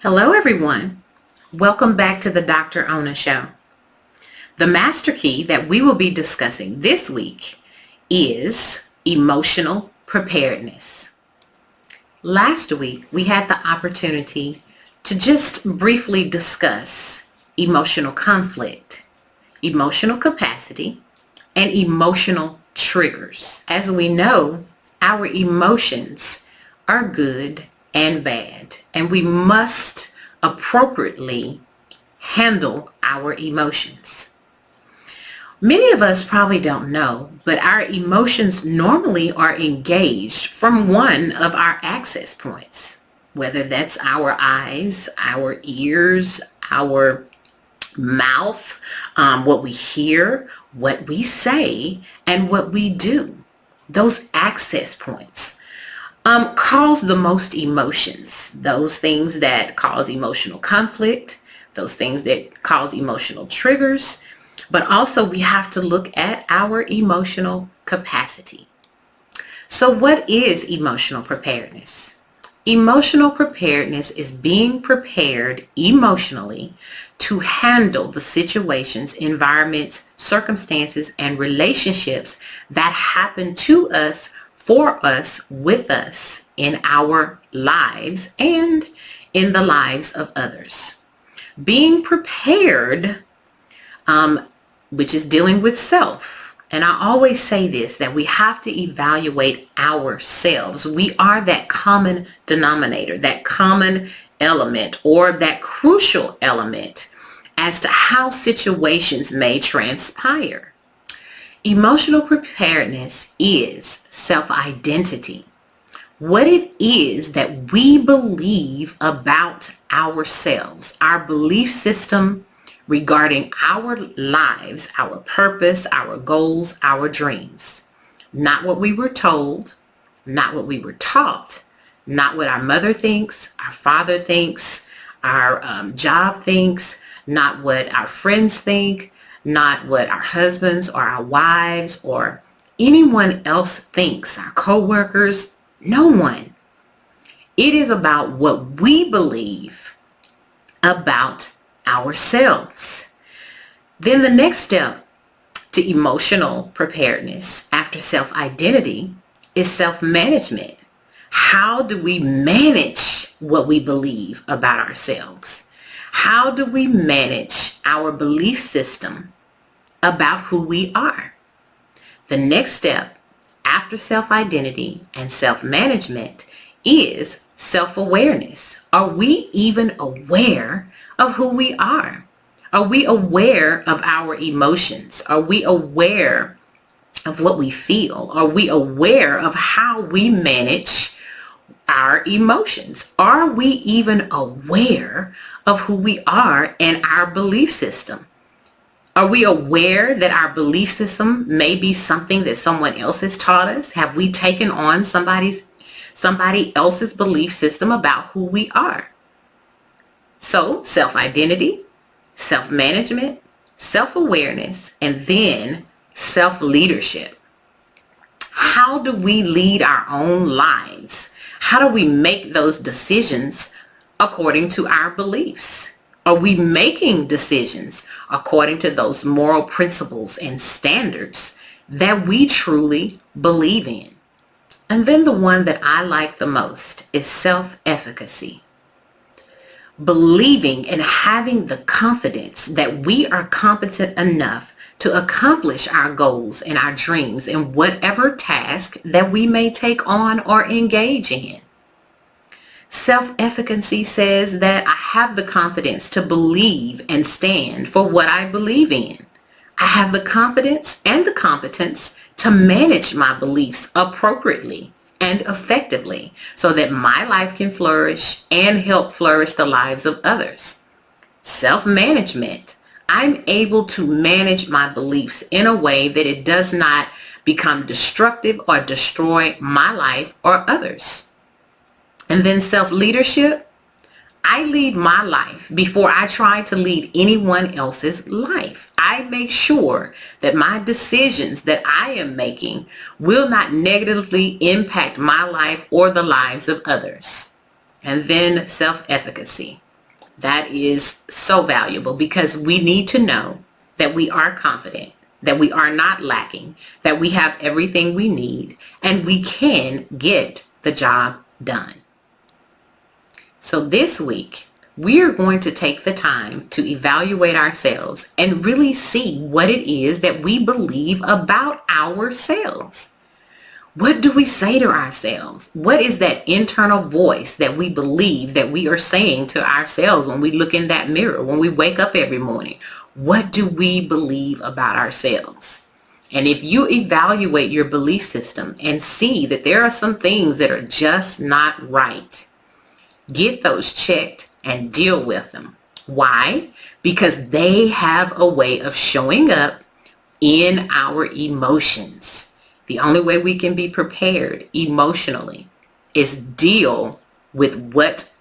Hello everyone. Welcome back to the Dr. Ona Show. The master key that we will be discussing this week is emotional preparedness. Last week we had the opportunity to just briefly discuss emotional conflict, emotional capacity, and emotional triggers. As we know, our emotions are good and bad, and we must appropriately handle our emotions. Many of us probably don't know, but our emotions normally are engaged from one of our access points, whether that's our eyes, our ears, our mouth, what we hear, what we say, and what we do. Those access points cause the most emotions. Those things that cause emotional conflict, those things that cause emotional triggers, but also we have to look at our emotional capacity. So what is emotional preparedness? Emotional preparedness is being prepared emotionally to handle the situations, environments, circumstances, and relationships that happen to us, for us, with us in our lives and in the lives of others. Being prepared, which is dealing with self. And I always say this, that we have to evaluate ourselves. We are that common denominator, that common element, or that crucial element as to how situations may transpire. Emotional preparedness is self-identity. What it is that we believe about ourselves, our belief system regarding our lives, our purpose, our goals, our dreams. Not what we were told, not what we were taught, not what our mother thinks, our father thinks, our job thinks, not what our friends think, not what our husbands or our wives or anyone else thinks, our co-workers, no one. It is about what we believe about ourselves. Then the next step to emotional preparedness after self-identity is self-management. How do we manage what we believe about ourselves? How do we manage our belief system about who we are? The next step after self-identity and self-management is self-awareness. Are we even aware of who we are? Are we aware of our emotions? Are we aware of what we feel? Are we aware of how we manage our emotions? Are we even aware of who we are and our belief system? Are we aware that our belief system may be something that someone else has taught us? Have we taken on somebody else's belief system about who we are? So self-identity, self-management, self-awareness, and then self-leadership. How do we lead our own lives? How do we make those decisions according to our beliefs? Are we making decisions according to those moral principles and standards that we truly believe in? And then the one that I like the most is self-efficacy. Believing and having the confidence that we are competent enough to accomplish our goals and our dreams in whatever task that we may take on or engage in. Self-efficacy says that I have the confidence to believe and stand for what I believe in. I have the confidence and the competence to manage my beliefs appropriately and effectively so that my life can flourish and help flourish the lives of others. Self-management. I'm able to manage my beliefs in a way that it does not become destructive or destroy my life or others. And then self-leadership. I lead my life before I try to lead anyone else's life. I make sure that my decisions that I am making will not negatively impact my life or the lives of others. And then self-efficacy. That is so valuable because we need to know that we are confident, that we are not lacking, that we have everything we need, and we can get the job done. So this week, we are going to take the time to evaluate ourselves and really see what it is that we believe about ourselves. What do we say to ourselves? What is that internal voice that we believe that we are saying to ourselves when we look in that mirror, when we wake up every morning? What do we believe about ourselves? And if you evaluate your belief system and see that there are some things that are just not right, get those checked and deal with them. Why? Because they have a way of showing up in our emotions. The only way we can be prepared emotionally is deal with what